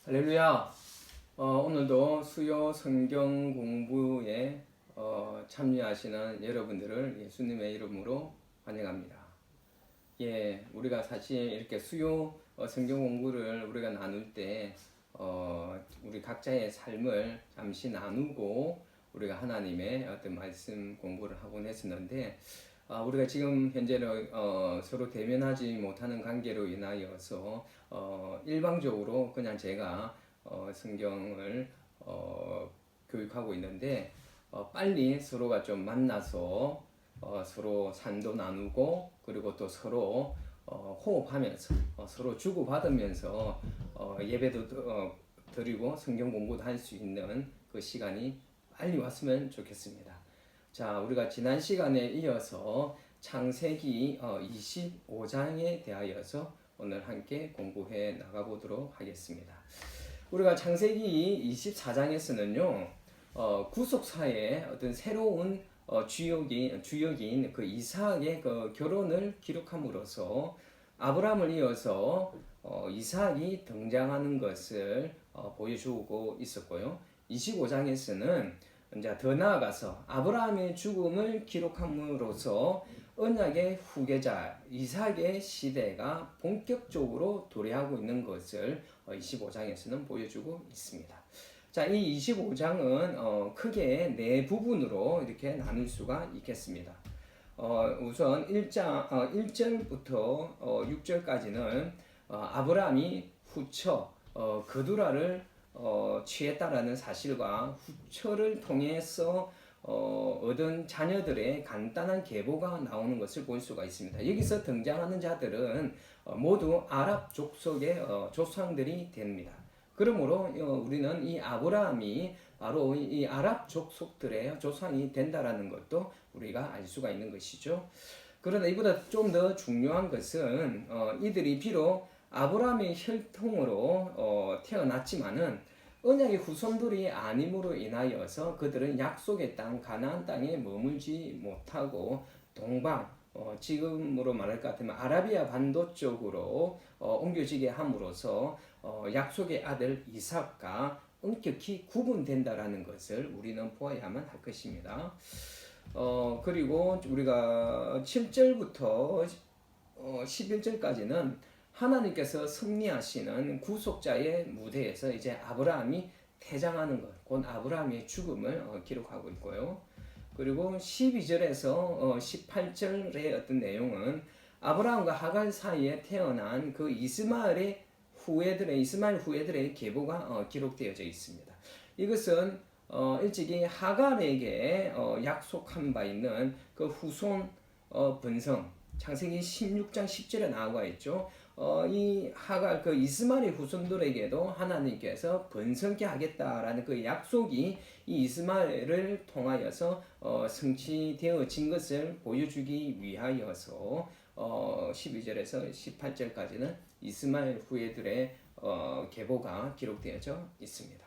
할렐루야. 오늘도 수요 성경 공부에 참여하시는 여러분들을 예수님의 이름으로 환영합니다. 예, 우리가 사실 이렇게 수요 성경 공부를 우리가 나눌 때 우리 각자의 삶을 잠시 나누고 우리가 하나님의 어떤 말씀 공부를 하곤 했었는데, 우리가 지금 현재는 서로 대면하지 못하는 관계로 인하여서 일방적으로 그냥 제가 성경을 교육하고 있는데, 빨리 서로가 좀 만나서 서로 산도 나누고, 그리고 또 서로 호흡하면서 서로 주고받으면서 예배도 드리고 성경 공부도 할 수 있는 그 시간이 빨리 왔으면 좋겠습니다. 자, 우리가 지난 시간에 이어서 창세기 25장에 대하여서 오늘 함께 공부해 나가보도록 하겠습니다. 우리가 창세기 24장에서는요, 구속사의 어떤 새로운 주역인 그 이삭의 그 결혼을 기록함으로써 아브라함을 이어서 이삭이 등장하는 것을 보여주고 있었고요. 25장에서는 이제 더 나아가서 아브라함의 죽음을 기록함으로써 언약의 후계자 이삭의 시대가 본격적으로 도래하고 있는 것을 25장에서는 보여주고 있습니다. 자, 이 25장은 크게 네 부분으로 이렇게 나눌 수가 있겠습니다. 우선 1절부터 6절까지는 아브라함이 후처 그두라를 취했다라는 사실과 후처를 통해서 얻은 자녀들의 간단한 계보가 나오는 것을 볼 수가 있습니다. 여기서 등장하는 자들은 모두 아랍 족속의 조상들이 됩니다. 그러므로 우리는 이 아브라함이 바로 이 아랍 족속들의 조상이 된다라는 것도 우리가 알 수가 있는 것이죠. 그러나 이보다 좀 더 중요한 것은 이들이 비록 아브라함의 혈통으로 태어났지만은 언약의 후손들이 아님으로 인하여서 그들은 약속의 땅 가나안 땅에 머물지 못하고 동방 지금으로 말할 것 같으면 아라비아 반도 쪽으로 옮겨지게 함으로써 약속의 아들 이삭과 엄격히 구분된다라는 것을 우리는 보아야만 할 것입니다. 그리고 우리가 7절부터 11절까지는 하나님께서 승리하시는 구속자의 무대에서 이제 아브라함이 퇴장하는 것, 곧 아브라함의 죽음을 기록하고 있고요. 그리고 12절에서 18절의 어떤 내용은 아브라함과 하갈 사이에 태어난 그 이스마엘 후예들의 계보가 기록되어져 있습니다. 이것은 일찍이 하갈에게 약속한 바 있는 그 후손 번성, 창세기 16장 10절에 나와 있죠. 이 하갈 그 이스마엘의 후손들에게도 하나님께서 번성케 하겠다라는 그 약속이 이 이스마엘을 통하여서 성취되어진 것을 보여주기 위하여서 12절에서 18절까지는 이스마엘 후예들의 계보가 기록되어져 있습니다.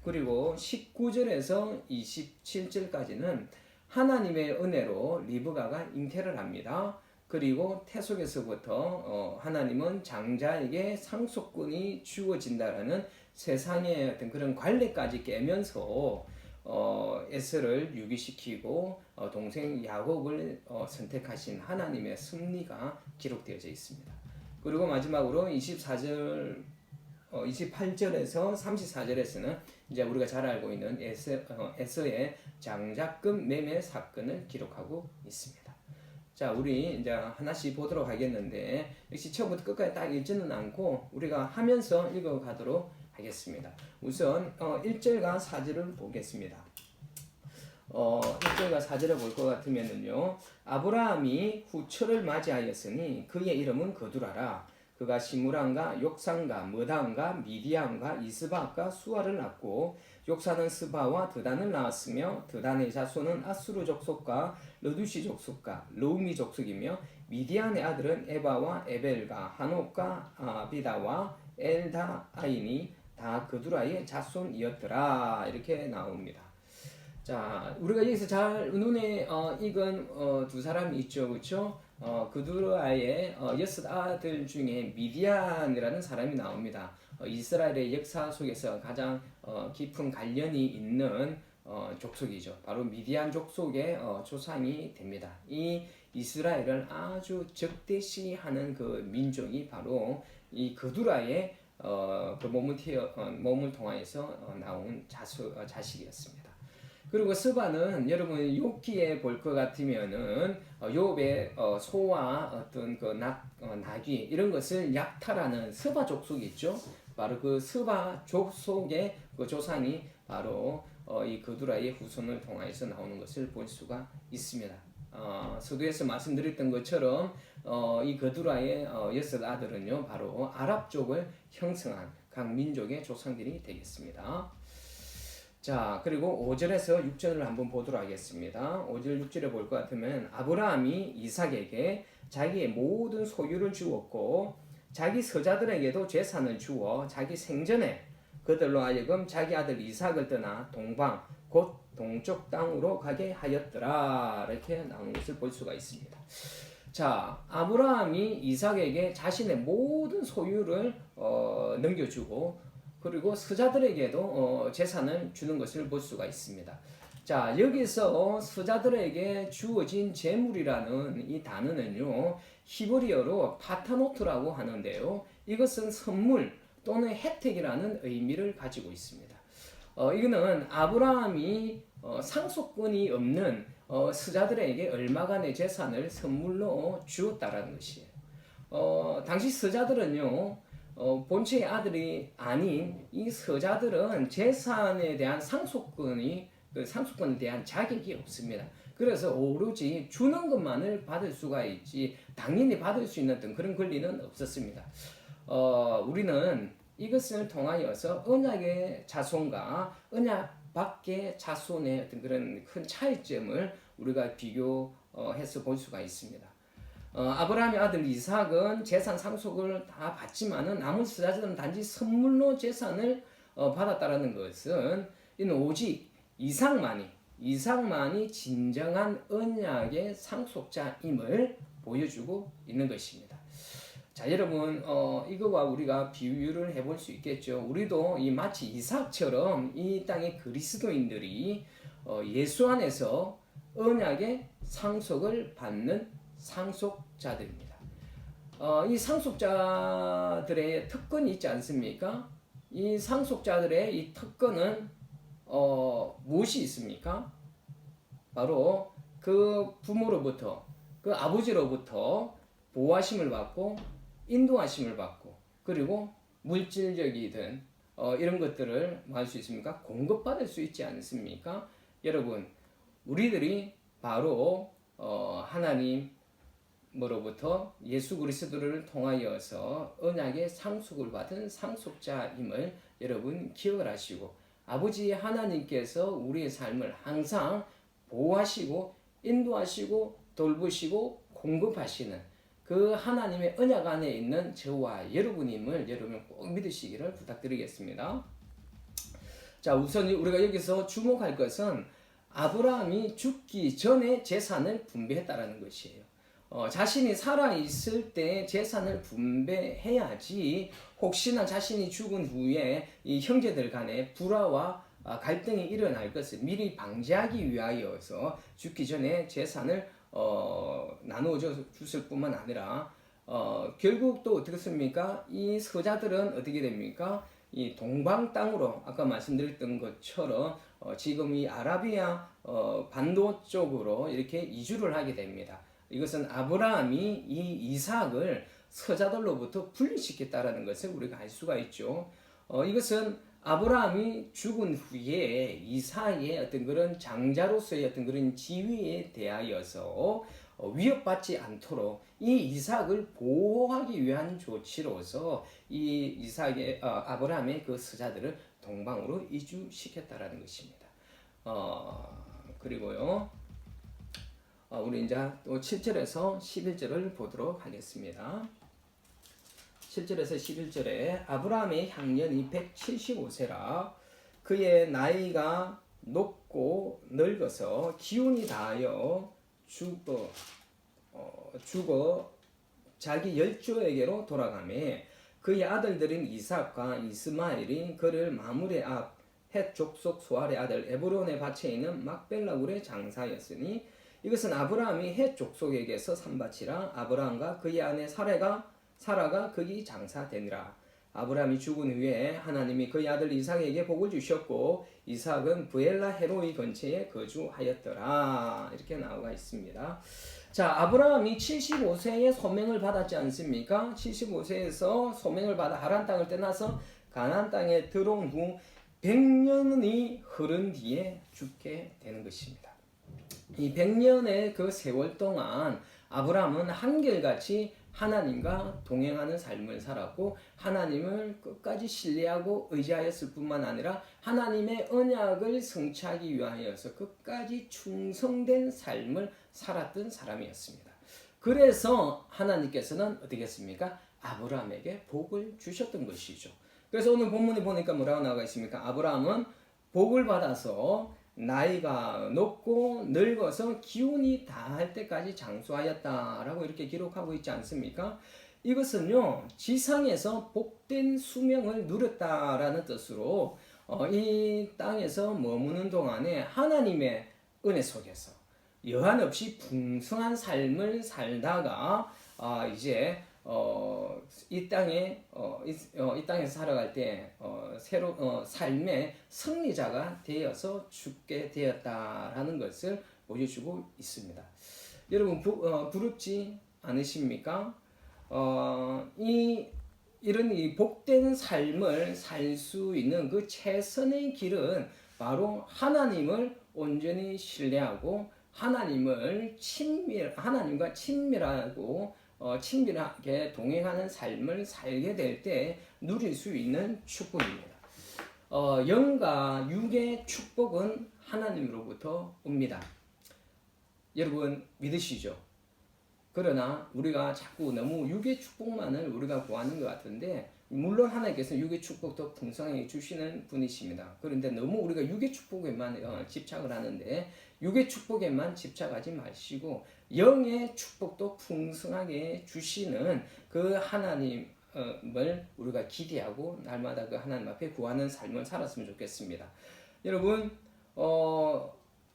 그리고 19절에서 27절까지는 하나님의 은혜로 리브가가 잉태를 합니다. 그리고 태속에서부터 하나님은 장자에게 상속권이 주어진다라는 세상의 어떤 그런 관례까지 깨면서 에서를 유기시키고 동생 야곱을 선택하신 하나님의 섭리가 기록되어져 있습니다. 그리고 마지막으로 28절에서 34절에서는 이제 우리가 잘 알고 있는 에서의 장자금 매매 사건을 기록하고 있습니다. 자, 우리 이제 하나씩 보도록 하겠는데, 역시 처음부터 끝까지 딱 읽지는 않고 우리가 하면서 읽어가도록 하겠습니다. 우선 1절과 4절을 보겠습니다. 1절과 4절을 볼 것 같으면은요, 아브라함이 후처를 맞이하였으니 그의 이름은 거두라라. 그가 시므람과 욕산과 머단과 미디안과 이스바과 수아를 낳고 욕산은 스바와 드단을 낳았으며 드단의 자손은 아수르 족속과 르두시 족속과 르우미 족속이며 미디안의 아들은 에바와 에벨과 하녹과 아비다와 엘다아인이 다 그두라의 자손이었더라. 이렇게 나옵니다. 자, 우리가 여기서 잘 눈에 익은 두 사람이 있죠, 그렇죠? 그두라의 여섯 아들 중에 미디안이라는 사람이 나옵니다. 이스라엘의 역사 속에서 가장 깊은 관련이 있는 족속이죠. 바로 미디안 족속의 조상이 됩니다. 이 이스라엘을 아주 적대시하는 그 민족이 바로 이 그두라의 그 몸을 통하여서 나온 자식이었습니다. 그리고 스바는 여러분 욥기에 볼 것 같으면은 욥의 소와 어떤 그 나귀 이런 것을 약탈하는 스바 족속이 있죠. 바로 그 스바 족속의 그 조상이 바로 이 그두라의 후손을 통하여서 나오는 것을 볼 수가 있습니다. 서두에서 말씀드렸던 것처럼 이 그두라의 여섯 아들은요 바로 아랍 쪽을 형성한 각 민족의 조상들이 되겠습니다. 자, 그리고 5절에서 6절을 한번 보도록 하겠습니다. 5절 6절에 볼 것 같으면 아브라함이 이삭에게 자기의 모든 소유를 주었고 자기 서자들에게도 재산을 주어 자기 생전에 그들로 하여금 자기 아들 이삭을 떠나 동방 곧 동쪽 땅으로 가게 하였더라. 이렇게 나오는 것을 볼 수가 있습니다. 자, 아브라함이 이삭에게 자신의 모든 소유를 넘겨주고 그리고 서자들에게도 재산을 주는 것을 볼 수가 있습니다. 자, 여기서 서자들에게 주어진 재물이라는 이 단어는요, 히브리어로 파타노트라고 하는데요. 이것은 선물 또는 혜택이라는 의미를 가지고 있습니다. 이거는 아브라함이 상속권이 없는 서자들에게 얼마간의 재산을 선물로 주었다라는 것이에요. 당시 서자들은요, 본체의 아들이 아닌 이 서자들은 재산에 대한 상속권에 대한 자격이 없습니다. 그래서 오로지 주는 것만을 받을 수가 있지 당연히 받을 수 있는 그런 권리는 없었습니다. 우리는 이것을 통하여서 언약의 자손과 언약 밖의 자손의 어떤 그런 큰 차이점을 우리가 비교해서 볼 수가 있습니다. 아브라함의 아들 이삭은 재산 상속을 다 받지만은 남은 서자들은 단지 선물로 재산을 받았다라는 것은 이는 오직 이삭만이 진정한 언약의 상속자임을 보여주고 있는 것입니다. 자, 여러분 이거와 우리가 비유를 해볼 수 있겠죠. 우리도 마치 이삭처럼 이 땅의 그리스도인들이 예수 안에서 언약의 상속을 받는 상속자들입니다. 이 상속자들의 특권이 있지 않습니까? 이 상속자들의 이 특권은 무엇이 있습니까? 바로 그 부모로부터 그 아버지로부터 보호하심을 받고 인도하심을 받고 그리고 물질적이든 이런 것들을 뭐 할 수 있습니까? 공급받을 수 있지 않습니까? 여러분 우리들이 바로 하나님으로부터 예수 그리스도를 통하여서 언약의 상속을 받은 상속자임을 여러분 기억을 하시고 아버지 하나님께서 우리의 삶을 항상 보호하시고 인도하시고 돌보시고 공급하시는 그 하나님의 언약 안에 있는 저와 여러분임을 여러분 꼭 믿으시기를 부탁드리겠습니다. 자, 우선 우리가 여기서 주목할 것은 아브라함이 죽기 전에 재산을 분배했다라는 것이에요. 자신이 살아있을 때 재산을 분배해야지 혹시나 자신이 죽은 후에 이 형제들 간에 불화와 갈등이 일어날 것을 미리 방지하기 위하여서 죽기 전에 재산을 나누어 줬을 뿐만 아니라 결국 또 어떻겠습니까? 이 서자들은 어떻게 됩니까? 이 동방 땅으로 아까 말씀드렸던 것처럼 지금 이 아라비아 반도 쪽으로 이렇게 이주를 하게 됩니다. 이것은 아브라함이 이 이삭을 서자들로부터 분리시켰다라는 것을 우리가 알 수가 있죠. 이것은 아브라함이 죽은 후에 이삭의 어떤 그런 장자로서의 어떤 그런 지위에 대하여서 위협받지 않도록 이 이삭을 보호하기 위한 조치로서 이 이삭의 아브라함의 그 서자들을 동방으로 이주시켰다라는 것입니다. 그리고요. 우리 이제 또 7절에서 11절을 보도록 하겠습니다. 7절에서 11절에 아브라함의 향년이 175세라 그의 나이가 높고 늙어서 기운이 다하여 죽어 자기 열조에게로 돌아가매 그의 아들들인 이삭과 이스마엘이 그를 마므레 앞 헷 족속 소알의 아들 에브론의 밭에 있는 막벨라 굴에 장사였으니 이것은 아브라함이 헷 족속에게서 산 밭이라 아브라함과 그의 아내 사라가 거기 장사되니라. 아브라함이 죽은 후에 하나님이 그의 아들 이삭에게 복을 주셨고 이삭은 브엘라 헤로이 근처에 거주하였더라. 이렇게 나와 있습니다. 자, 아브라함이 75세에 소명을 받았지 않습니까? 75세에서 소명을 받아 하란 땅을 떠나서 가나안 땅에 들어온 후 100년이 흐른 뒤에 죽게 되는 것입니다. 이 100년의 그 세월 동안 아브라함은 한결같이 하나님과 동행하는 삶을 살았고 하나님을 끝까지 신뢰하고 의지하였을 뿐만 아니라 하나님의 언약을 성취하기 위하여서 끝까지 충성된 삶을 살았던 사람이었습니다. 그래서 하나님께서는 어떻게 했습니까? 아브라함에게 복을 주셨던 것이죠. 그래서 오늘 본문에 보니까 뭐라고 나와 있습니까? 아브라함은 복을 받아서 나이가 높고 늙어서 기운이 다할 때까지 장수하였다라고 이렇게 기록하고 있지 않습니까? 이것은요 지상에서 복된 수명을 누렸다라는 뜻으로 이 땅에서 머무는 동안에 하나님의 은혜 속에서 여한 없이 풍성한 삶을 살다가 이제 이 땅에서 살아갈 때 삶의 승리자가 되어서 죽게 되었다라는 것을 보여주고 있습니다. 여러분 부럽지 않으십니까? 이런 이 복된 삶을 살 수 있는 그 최선의 길은 바로 하나님을 온전히 신뢰하고 하나님과 친밀하게 동행하는 삶을 살게 될 때 누릴 수 있는 축복입니다. 영과 육의 축복은 하나님으로부터 옵니다. 여러분 믿으시죠? 그러나 우리가 자꾸 너무 육의 축복만을 우리가 구하는 것 같은데 물론 하나님께서 육의 축복도 풍성하게 주시는 분이십니다. 그런데 너무 우리가 육의 축복에만 집착을 하는데 육의 축복에만 집착하지 마시고 영의 축복도 풍성하게 주시는 그 하나님을 우리가 기대하고 날마다 그 하나님 앞에 구하는 삶을 살았으면 좋겠습니다. 여러분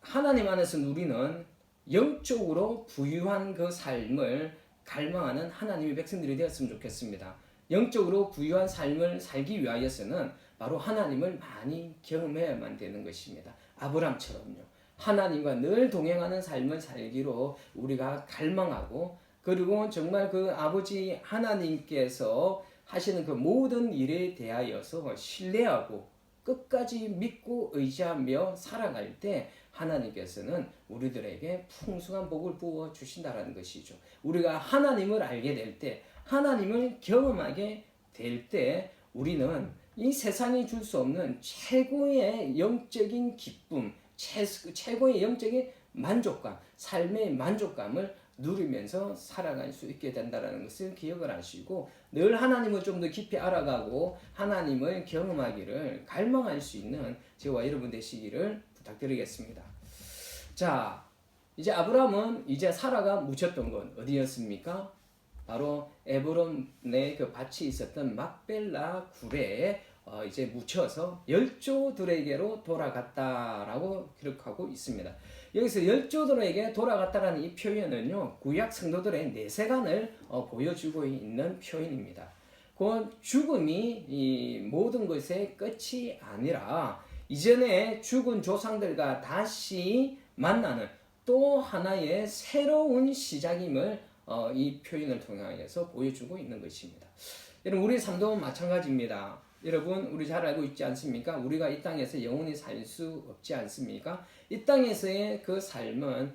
하나님 안에서 누리는 영적으로 부유한 그 삶을 갈망하는 하나님의 백성들이 되었으면 좋겠습니다. 영적으로 부유한 삶을 살기 위하여서는 바로 하나님을 많이 경험해야만 되는 것입니다. 아브람처럼요. 하나님과 늘 동행하는 삶을 살기로 우리가 갈망하고 그리고 정말 그 아버지 하나님께서 하시는 그 모든 일에 대하여서 신뢰하고 끝까지 믿고 의지하며 살아갈 때 하나님께서는 우리들에게 풍성한 복을 부어 주신다는 것이죠. 우리가 하나님을 알게 될 때, 하나님을 경험하게 될 때 우리는 이 세상이 줄 수 없는 최고의 영적인 기쁨, 최고의 영적인 만족감, 삶의 만족감을 누리면서 살아갈 수 있게 된다는 것을 기억을 하시고 늘 하나님을 좀 더 깊이 알아가고 하나님을 경험하기를 갈망할 수 있는 저와 여러분 되시기를 부탁드리겠습니다. 자, 이제 아브라함은 이제 사라가 묻혔던 건 어디였습니까? 바로 에브론의 그 밭이 있었던 막벨라 굴에 이제 묻혀서 열조들에게로 돌아갔다라고 기록하고 있습니다. 여기서 열조들에게 돌아갔다라는 이 표현은요 구약 성도들의 내세관을 보여주고 있는 표현입니다. 그 죽음이 이 모든 것의 끝이 아니라 이전에 죽은 조상들과 다시 만나는 또 하나의 새로운 시작임을 이 표현을 통해서 보여주고 있는 것입니다. 여러분 우리 삶도 마찬가지입니다. 여러분 우리 잘 알고 있지 않습니까? 우리가 이 땅에서 영원히 살 수 없지 않습니까? 이 땅에서의 그 삶은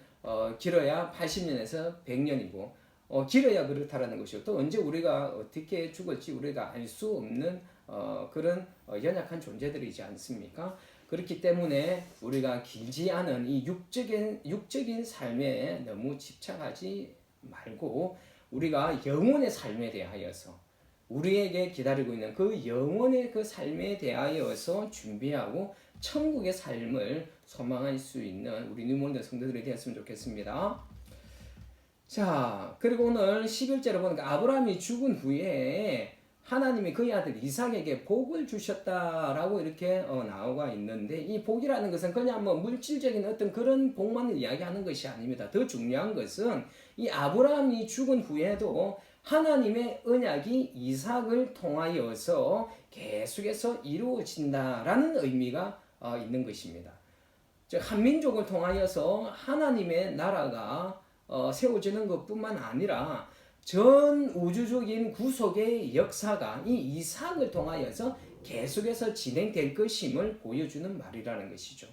길어야 80년에서 100년이고 길어야 그렇다라는 것이고 또 언제 우리가 어떻게 죽을지 우리가 알 수 없는 그런 연약한 존재들이지 않습니까? 그렇기 때문에 우리가 길지 않은 이 육적인 삶에 너무 집착하지 말고 우리가 영혼의 삶에 대하여서 우리에게 기다리고 있는 그 영혼의 그 삶에 대하여서 준비하고 천국의 삶을 소망할 수 있는 우리 뉴몬드 성도들이 되었으면 좋겠습니다. 자, 그리고 오늘 11절에 보니까 아브라함이 죽은 후에 하나님이 그의 아들 이삭에게 복을 주셨다라고 이렇게 나오가 있는데, 이 복이라는 것은 그냥 뭐 물질적인 어떤 그런 복만을 이야기하는 것이 아닙니다. 더 중요한 것은 이 아브라함이 죽은 후에도 하나님의 언약이 이삭을 통하여서 계속해서 이루어진다라는 의미가 있는 것입니다. 즉 한민족을 통하여서 하나님의 나라가 세워지는 것뿐만 아니라 전 우주적인 구속의 역사가 이 이삭을 통하여서 계속해서 진행될 것임을 보여주는 말이라는 것이죠.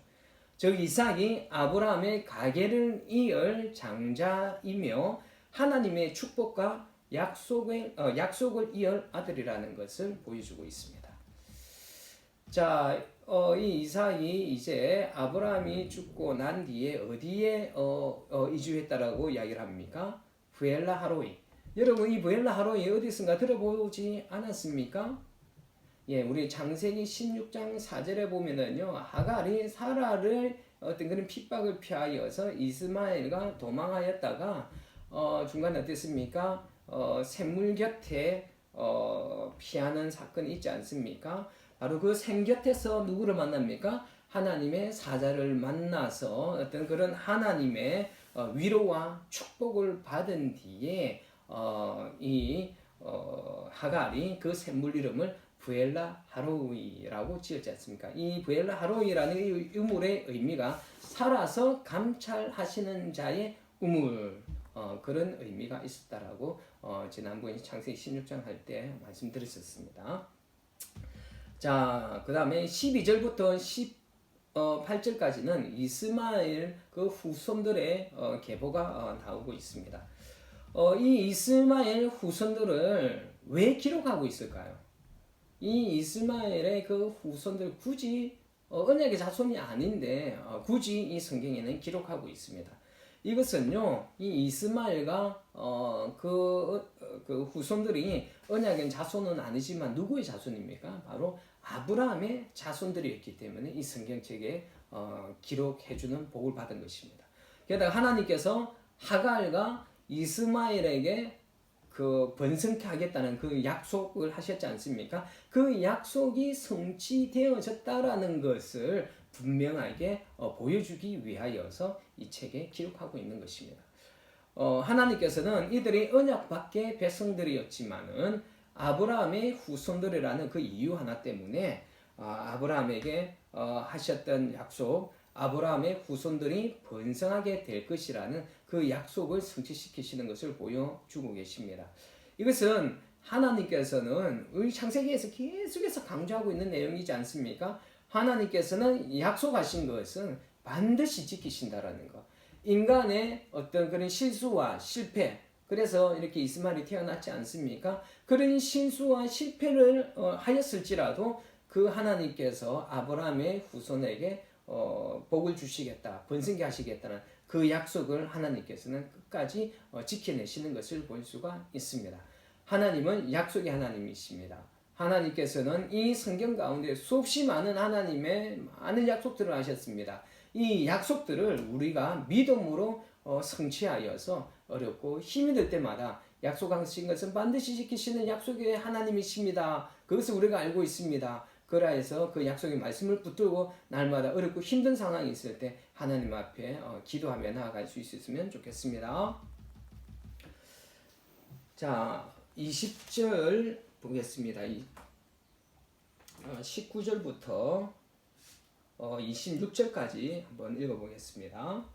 즉 이삭이 아브라함의 가계를 이을 장자이며 하나님의 축복과 약속을 이을 아들이라는 것을 보여주고 있습니다. 자, 이 이삭이 이제 아브라함이 죽고 난 뒤에 어디에 이주했다라고 이야기를 합니까? 브엘라 하로이. 여러분 이 브엘라 하로이 어디선가 들어보지 않았습니까? 예, 우리 창세기 16장 4절에 보면은요, 하갈이 사라를 어떤 그런 핍박을 피하여서 이스마엘과 도망하였다가 중간에 어땠습니까? 샘물 곁에 피하는 사건이 있지 않습니까? 바로 그 샘 곁에서 누구를 만납니까? 하나님의 사자를 만나서 어떤 그런 하나님의 위로와 축복을 받은 뒤에 하갈이 그 샘물 이름을 브엘라 하로이라고 지었지 않습니까? 이 브엘라 하로이라는 이 우물의 의미가 살아서 감찰하시는 자의 우물, 그런 의미가 있었다라고 지난번에 창세기 16장 할 때 말씀드렸었습니다. 자, 그 다음에 12절부터 18절까지는 이스마엘 그 후손들의 계보가 나오고 있습니다. 이 이스마엘 후손들을 왜 기록하고 있을까요? 이 이스마엘의 그 후손들 굳이 언약의 자손이 아닌데 굳이 이 성경에는 기록하고 있습니다. 이것은요, 이 이스마엘과 그 후손들이 언약의 자손은 아니지만 누구의 자손입니까? 바로 아브라함의 자손들이었기 때문에 이 성경책에 기록해주는 복을 받은 것입니다. 게다가 하나님께서 하갈과 이스마엘에게 그 번성케 하겠다는 그 약속을 하셨지 않습니까? 그 약속이 성취되어졌다라는 것을 분명하게 보여주기 위하여서 이 책에 기록하고 있는 것입니다. 하나님께서는 이들이 언약 밖의 백성들이었지만은 아브라함의 후손들이라는 그 이유 하나 때문에 아브라함에게 하셨던 약속, 아브라함의 후손들이 번성하게 될 것이라는 그 약속을 성취시키시는 것을 보여주고 계십니다. 이것은 하나님께서는 우리 창세기에서 계속해서 강조하고 있는 내용이지 않습니까? 하나님께서는 약속하신 것은 반드시 지키신다라는 것. 인간의 어떤 그런 실수와 실패, 그래서 이렇게 이스마엘이 태어났지 않습니까? 그런 실수와 실패를 하였을지라도 그 하나님께서 아브라함의 후손에게 복을 주시겠다, 번성케 하시겠다는 그 약속을 하나님께서는 끝까지 지켜내시는 것을 볼 수가 있습니다. 하나님은 약속의 하나님이십니다. 하나님께서는 이 성경 가운데 수없이 많은 하나님의 많은 약속들을 하셨습니다. 이 약속들을 우리가 믿음으로 성취하여서 어렵고 힘이 들 때마다 약속하신 것은 반드시 지키시는 약속의 하나님이십니다. 그것을 우리가 알고 있습니다. 그래서 그 약속의 말씀을 붙들고 날마다 어렵고 힘든 상황이 있을 때 하나님 앞에 기도하며 나아갈 수 있었으면 좋겠습니다. 자, 20절 보겠습니다. 19절부터 26절까지 한번 읽어보겠습니다.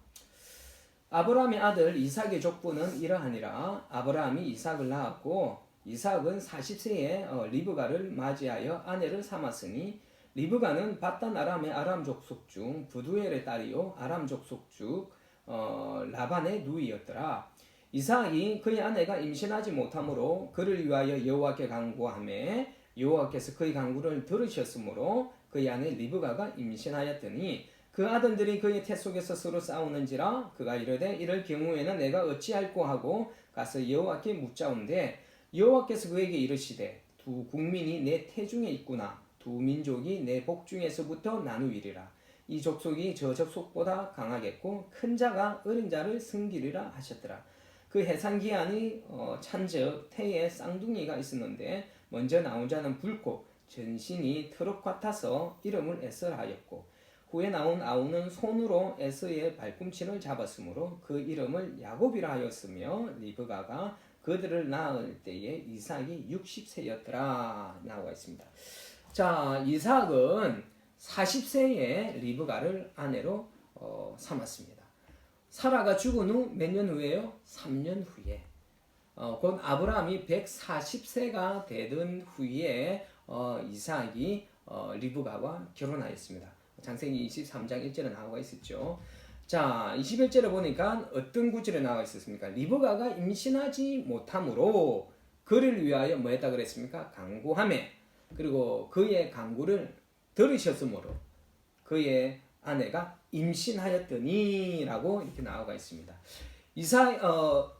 아브라함의 아들 이삭의 족보는 이러하니라. 아브라함이 이삭을 낳았고 이삭은 40세에 리브가를 맞이하여 아내를 삼았으니 리브가는 바단 아람의 아람 족속 중 부두엘의 딸이요 아람 족속 중 라반의 누이였더라. 이삭이 그의 아내가 임신하지 못하므로 그를 위하여 여호와께 간구하매 여호와께서 그의 간구를 들으셨으므로 그의 아내 리브가가 임신하였더니 그 아들들이 그의 태 속에서 서로 싸우는지라 그가 이르되 이럴 경우에는 내가 어찌할꼬 하고 가서 여호와께 묻자온대 여호와께서 그에게 이르시되 두 국민이 내 태중에 있구나 두 민족이 내 복중에서부터 나누이리라. 이 족속이 저 족속보다 강하겠고 큰 자가 어린 자를 섬기리라 하셨더라. 그 해산 기한이 찬즉 태에 쌍둥이가 있었는데 먼저 나온 자는 붉고 전신이 트럭 같아서 이름을 에서라 하였고 후에 나온 아우는 손으로 에서의 발꿈치를 잡았으므로 그 이름을 야곱이라 하였으며 리브가가 그들을 낳을 때에 이삭이 60세였더라 나와 있습니다. 자, 이삭은 40세에 리브가를 아내로 삼았습니다. 사라가 죽은 후 몇 년 후에요? 3년 후에. 곧 아브라함이 140세가 되던 후에 이삭이 리브가와 결혼하였습니다. 창세기 23장 1절에 나와 있었죠. 자, 21절에 보니까 어떤 구절에 나와 있었습니까? 리브가가 임신하지 못함으로 그를 위하여 뭐 했다 그랬습니까? 간구하매 그리고 그의 간구를 들으셨으므로 그의 아내가 임신하였더니라고 이렇게 나와 있습니다.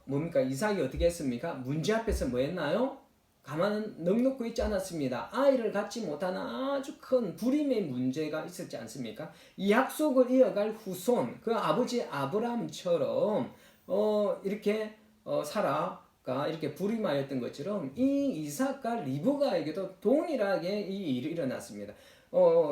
뭡니까? 이삭이 어떻게 했습니까? 문제 앞에서 뭐 했나요? 가만은 넉넉고 있지 않았습니다. 아이를 갖지 못하는 아주 큰 불임의 문제가 있었지 않습니까? 이 약속을 이어갈 후손, 그 아버지 아브라함처럼 이렇게 사라가 이렇게 불임하였던 것처럼 이 이삭과 리브가에게도 동일하게 이 일이 일어났습니다.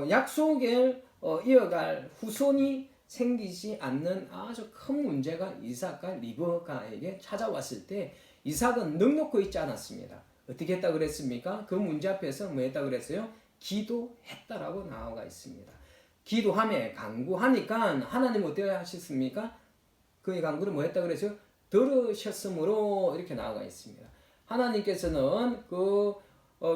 약속을 이어갈 후손이 생기지 않는 아주 큰 문제가 이삭과 리브가에게 찾아왔을 때 이삭은 넉넉고 있지 않았습니다. 어떻게 했다 그랬습니까? 그 문제 앞에서 뭐 했다 그랬어요? 기도했다라고 나와 있습니다. 기도하며 간구하니까 하나님 어떻게 하셨습니까? 그의 간구를 뭐 했다 그랬어요? 들으셨으므로 이렇게 나와 있습니다. 하나님께서는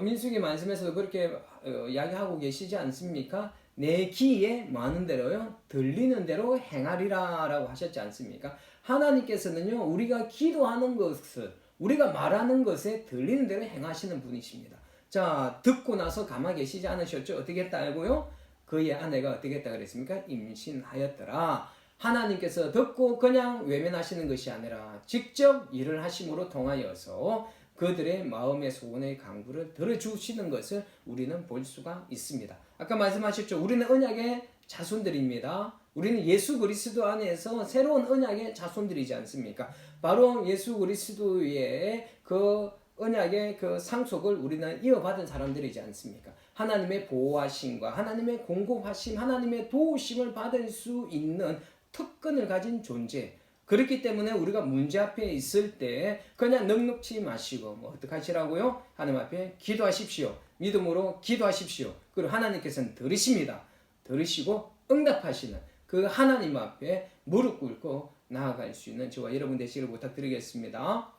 민수기 말씀에서도 그렇게 이야기하고 계시지 않습니까? 내 귀에 많은 대로요 들리는 대로 행하리라라고 하셨지 않습니까? 하나님께서는요 우리가 기도하는 것을 우리가 말하는 것에 들리는 대로 행하시는 분이십니다. 자, 듣고 나서 가만히 계시지 않으셨죠? 어떻게 했다고요? 그의 아내가 어떻게 했다 그랬습니까? 임신하였더라. 하나님께서 듣고 그냥 외면하시는 것이 아니라 직접 일을 하심으로 통하여서 그들의 마음의 소원의 간구를 들어주시는 것을 우리는 볼 수가 있습니다. 아까 말씀하셨죠? 우리는 언약의 자손들입니다. 우리는 예수 그리스도 안에서 새로운 언약의 자손들이지 않습니까? 바로 예수 그리스도의 그 언약의 그 상속을 우리는 이어받은 사람들이지 않습니까? 하나님의 보호하심과 하나님의 공급하심, 하나님의 도우심을 받을 수 있는 특권을 가진 존재. 그렇기 때문에 우리가 문제 앞에 있을 때 그냥 넉넉지 마시고 어떻게 하시라고요? 하나님 앞에 기도하십시오. 믿음으로 기도하십시오. 그리고 하나님께서는 들으십니다. 들으시고 응답하시는 그 하나님 앞에 무릎 꿇고 나아갈 수 있는 저와 여러분 되시기를 부탁드리겠습니다.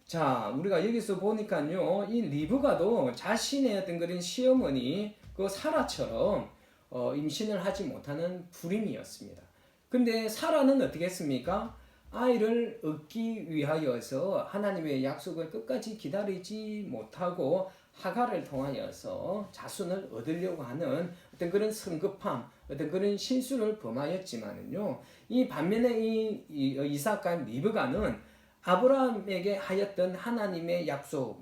자, 우리가 여기서 보니까요, 이 리브가도 자신의 어떤 그런 시어머니 그 사라처럼 임신을 하지 못하는 불임이었습니다. 근데 사라는 어떻게 했습니까? 아이를 얻기 위하여서 하나님의 약속을 끝까지 기다리지 못하고 하갈을 통하여서 자손을 얻으려고 하는 어떤 그런 성급함, 어떤 그런 실수를 범하였지만은요, 이 반면에 이 이삭과 리브가는 아브라함에게 하였던 하나님의 약속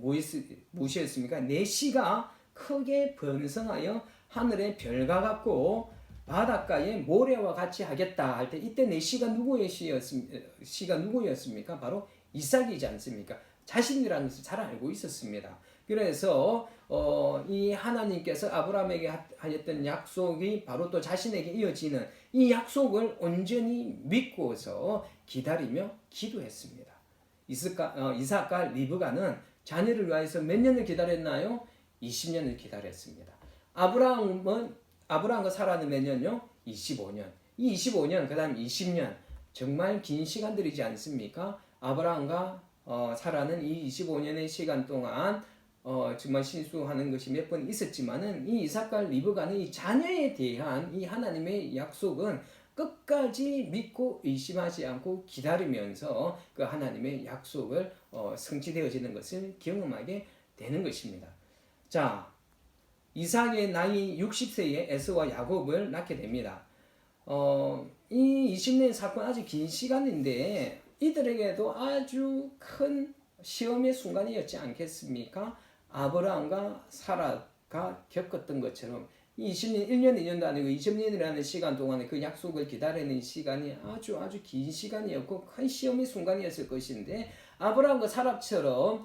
무엇이었습니까? 내 씨가 크게 번성하여 하늘의 별과 같고 바닷가의 모래와 같이 하겠다 할 때 이때 내 씨가 누구였습니까? 바로 이삭이지 않습니까? 자신이라는 것을 잘 알고 있었습니다. 그래서 이 하나님께서 아브라함에게 하였던 약속이 바로 또 자신에게 이어지는 이 약속을 온전히 믿고서 기다리며 기도했습니다. 이삭과 리브가는 자녀를 위해서 몇 년을 기다렸나요? 20년을 기다렸습니다. 아브라함과 사라는 몇 년요? 25년. 이 25년, 그 다음 20년. 정말 긴 시간들이지 않습니까? 아브라함과 사라는 이 25년의 시간 동안 정말 실수하는 것이 몇 번 있었지만은 이 이삭과 리브가는 이 자녀에 대한 이 하나님의 약속은 끝까지 믿고 의심하지 않고 기다리면서 그 하나님의 약속을 성취되어지는 것을 경험하게 되는 것입니다. 자, 이삭의 나이 60세에 에서와 야곱을 낳게 됩니다. 이 20년 사건 아주 긴 시간인데 이들에게도 아주 큰 시험의 순간이었지 않겠습니까? 아브라함과 사라가 겪었던 것처럼 이 20년, 1년, 2년도 아니고 20년이라는 시간 동안에 그 약속을 기다리는 시간이 아주 긴 시간이었고 큰 시험의 순간이었을 것인데 아브라함과 사랍처럼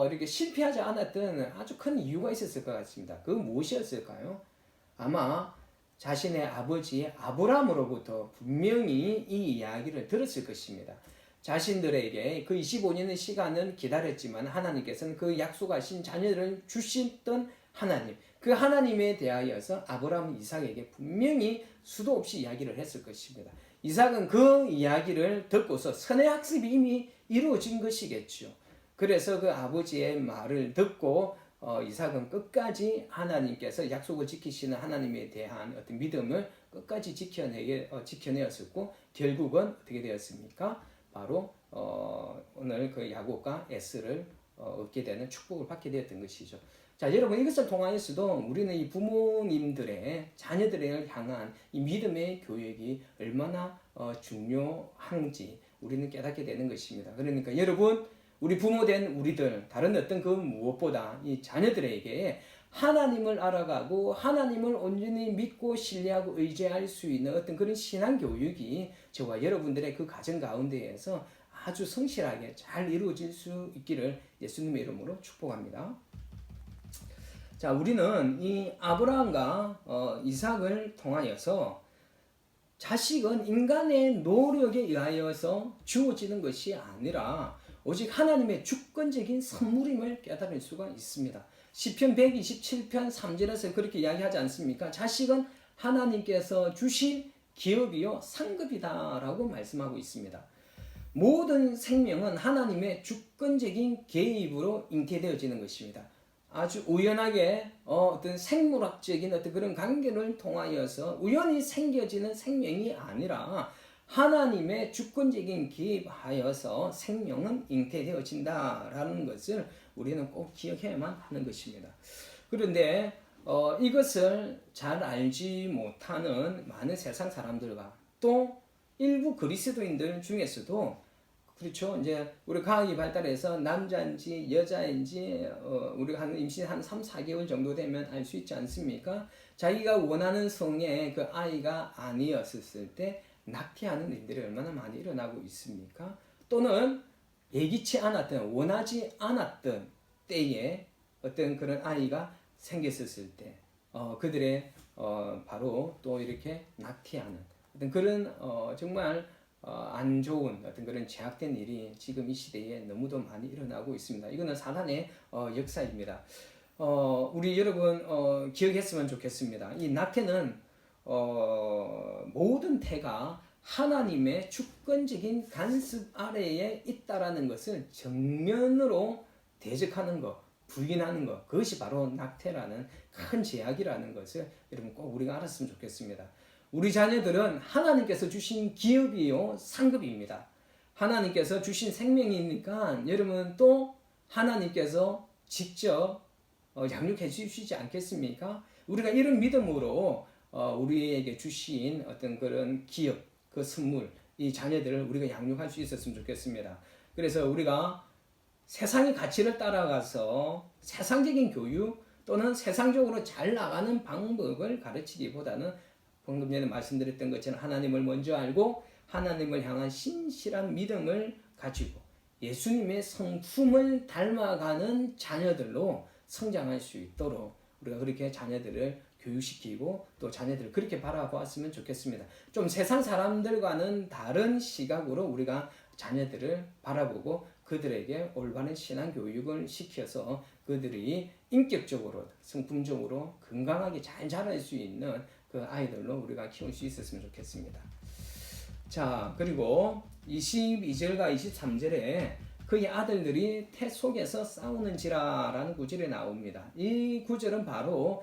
이렇게 실패하지 않았던 아주 큰 이유가 있었을 것 같습니다. 그 무엇이었을까요? 아마 자신의 아버지 아브라함으로부터 분명히 이 이야기를 들었을 것입니다. 자신들에게 그 25년의 시간은 기다렸지만 하나님께서는 그 약속하신 자녀를 주시던 하나님, 그 하나님에 대하여서 아브라함 이삭에게 분명히 수도 없이 이야기를 했을 것입니다. 이삭은 그 이야기를 듣고서 선의 학습이 이미 이루어진 것이겠죠. 그래서 그 아버지의 말을 듣고 이삭은 끝까지 하나님께서 약속을 지키시는 하나님에 대한 어떤 믿음을 끝까지 지켜내었었고 결국은 어떻게 되었습니까? 바로 오늘 그 야곱과 에스를 얻게 되는 축복을 받게 되었던 것이죠. 자, 여러분 이것을 통하여서도 우리는 이 부모님들의 자녀들을 향한 이 믿음의 교육이 얼마나 중요한지 우리는 깨닫게 되는 것입니다. 그러니까 여러분 우리 부모된 우리들 다른 어떤 그 무엇보다 이 자녀들에게 하나님을 알아가고 하나님을 온전히 믿고 신뢰하고 의지할 수 있는 어떤 그런 신앙 교육이 저와 여러분들의 그 가정 가운데에서 아주 성실하게 잘 이루어질 수 있기를 예수님의 이름으로 축복합니다. 자, 우리는 이 아브라함과 이삭을 통하여서 자식은 인간의 노력에 의하여서 주어지는 것이 아니라 오직 하나님의 주권적인 선물임을 깨달을 수가 있습니다. 시편 127편 3절에서 그렇게 이야기하지 않습니까? 자식은 하나님께서 주신 기업이요 상급이다라고 말씀하고 있습니다. 모든 생명은 하나님의 주권적인 개입으로 잉태되어지는 것입니다. 아주 우연하게 어떤 생물학적인 어떤 그런 관계를 통하여서 우연히 생겨지는 생명이 아니라 하나님의 주권적인 개입하여서 생명은 잉태되어진다라는 것을 우리는 꼭 기억해야만 하는 것입니다. 그런데 이것을 잘 알지 못하는 많은 세상 사람들과 또 일부 그리스도인들 중에서도 그렇죠. 이제 우리 과학이 발달해서 남자인지 여자인지 우리가 한 임신 한 3, 4개월 정도 되면 알 수 있지 않습니까? 자기가 원하는 성의 그 아이가 아니었을 때 낙태하는 일들이 얼마나 많이 일어나고 있습니까? 또는 예기치 않았던 원하지 않았던 때에 어떤 그런 아이가 생겼을 때 그들의 바로 또 이렇게 낙태하는 어떤 그런 정말 안 좋은 어떤 그런 제약된 일이 지금 이 시대에 너무도 많이 일어나고 있습니다. 이거는 사단의 역사입니다. 우리 여러분 기억했으면 좋겠습니다. 이 낙태는 모든 태가 하나님의 주권적인 간섭 아래에 있다라는 것을 정면으로 대적하는 것, 부인하는 것, 그것이 바로 낙태라는 큰 제약이라는 것을 여러분 꼭 우리가 알았으면 좋겠습니다. 우리 자녀들은 하나님께서 주신 기업이요 상급입니다. 하나님께서 주신 생명이니까 여러분 또 하나님께서 직접 양육해 주시지 않겠습니까? 우리가 이런 믿음으로 우리에게 주신 어떤 그런 기업, 그 선물, 이 자녀들을 우리가 양육할 수 있었으면 좋겠습니다. 그래서 우리가 세상의 가치를 따라가서 세상적인 교육 또는 세상적으로 잘 나가는 방법을 가르치기보다는 방금 전에 말씀드렸던 것처럼 하나님을 먼저 알고 하나님을 향한 신실한 믿음을 가지고 예수님의 성품을 닮아가는 자녀들로 성장할 수 있도록 우리가 그렇게 자녀들을 교육시키고 또 자녀들을 그렇게 바라보았으면 좋겠습니다. 좀 세상 사람들과는 다른 시각으로 우리가 자녀들을 바라보고 그들에게 올바른 신앙 교육을 시켜서 그들이 인격적으로 성품적으로 건강하게 잘 자랄 수 있는 그 아이들로 우리가 키울 수 있었으면 좋겠습니다. 자, 그리고 22절과 23절에 그의 아들들이 태 속에서 싸우는지라라는 구절이 나옵니다. 이 구절은 바로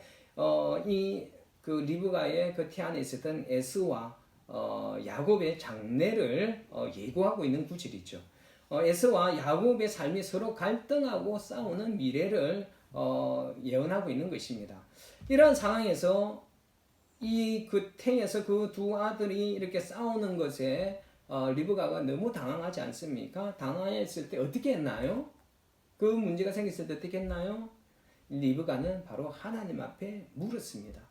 이 그 리브가의 그 태 안에 있었던 에스와 야곱의 장래를 예고하고 있는 구절이죠. 에스와 야곱의 삶이 서로 갈등하고 싸우는 미래를 예언하고 있는 것입니다. 이러한 상황에서 이 그 태에서 그 두 아들이 이렇게 싸우는 것에 리브가가 너무 당황하지 않습니까? 당황했을 때 어떻게 했나요? 그 문제가 생겼을 때 어떻게 했나요? 리브가는 바로 하나님 앞에 물었습니다.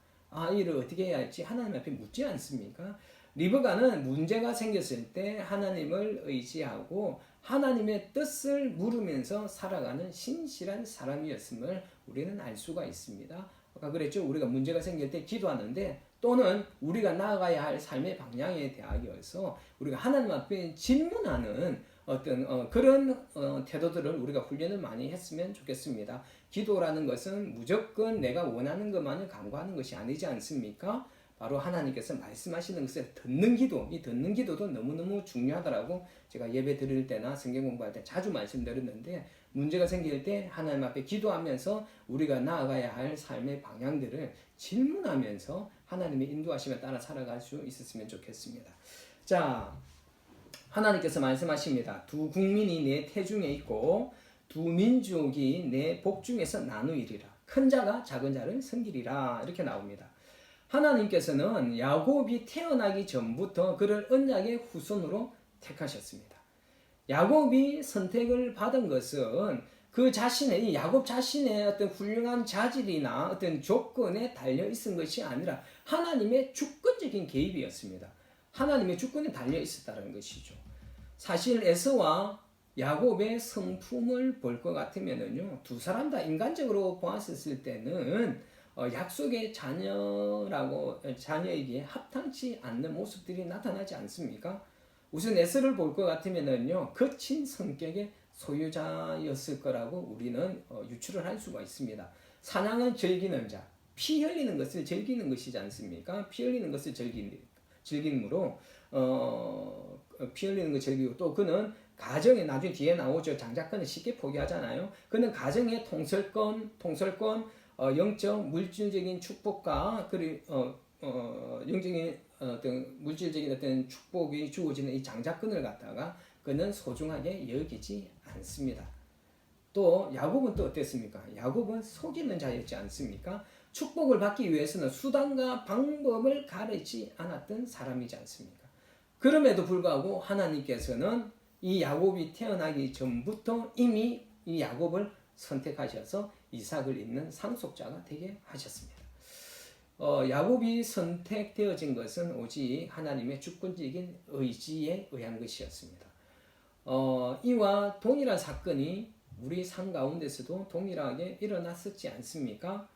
일을 어떻게 해야 할지 하나님 앞에 묻지 않습니까? 리브가는 문제가 생겼을 때 하나님을 의지하고 하나님의 뜻을 물으면서 살아가는 신실한 사람이었음을 우리는 알 수가 있습니다. 아까 그랬죠. 우리가 문제가 생길 때 기도하는데 또는 우리가 나아가야 할 삶의 방향에 대하여서 우리가 하나님 앞에 질문하는 어떤 그런 태도들을 우리가 훈련을 많이 했으면 좋겠습니다. 기도라는 것은 무조건 내가 원하는 것만을 간구하는 것이 아니지 않습니까? 바로 하나님께서 말씀하시는 것을 듣는 기도, 이 듣는 기도도 너무너무 중요하더라고 제가 예배 드릴 때나 성경 공부할 때 자주 말씀드렸는데 문제가 생길 때 하나님 앞에 기도하면서 우리가 나아가야 할 삶의 방향들을 질문하면서 하나님의 인도하심에 따라 살아갈 수 있었으면 좋겠습니다. 자, 하나님께서 말씀하십니다. 두 국민이 내 태중에 있고 두 민족이 내 복중에서 나누이리라. 큰 자가 작은 자를 섬기리라. 이렇게 나옵니다. 하나님께서는 야곱이 태어나기 전부터 그를 언약의 후손으로 택하셨습니다. 야곱이 선택을 받은 것은 그 자신의 이 야곱 자신의 어떤 훌륭한 자질이나 어떤 조건에 달려 있은 것이 아니라 하나님의 주권적인 개입이었습니다. 하나님의 주권에 달려 있었다는 것이죠. 사실 에서와 야곱의 성품을 볼 것 같으면요, 두 사람 다 인간적으로 보았을 때는 약속의 자녀에게 합당치 않는 모습들이 나타나지 않습니까? 우선 에서를 볼 것 같으면요, 거친 성격의 소유자였을 거라고 우리는 유추를 할 수가 있습니다. 사냥을 즐기는 자, 피 흘리는 것을 즐기는 것이지 않습니까? 피 흘리는 것을 즐김으로 피 흘리는 걸 즐기고 또 그는 가정에 나중에 뒤에 나오죠. 장자권을 쉽게 포기하잖아요. 그는 가정의 통솔권, 영적 물질적인 축복과 그리고 영적인 어떤 물질적인 어떤 축복이 주어지는 이 장자권을 갖다가 그는 소중하게 여기지 않습니다. 또 야곱은 또 어땠습니까? 야곱은 속이는 자였지 않습니까? 축복을 받기 위해서는 수단과 방법을 가리지 않았던 사람이지 않습니까? 그럼에도 불구하고 하나님께서는 이 야곱이 태어나기 전부터 이미 이 야곱을 선택하셔서 이삭을 잇는 상속자가 되게 하셨습니다. 야곱이 선택되어진 것은 오직 하나님의 주권적인 의지에 의한 것이었습니다. 이와 동일한 사건이 우리 삶 가운데서도 동일하게 일어났었지 않습니까?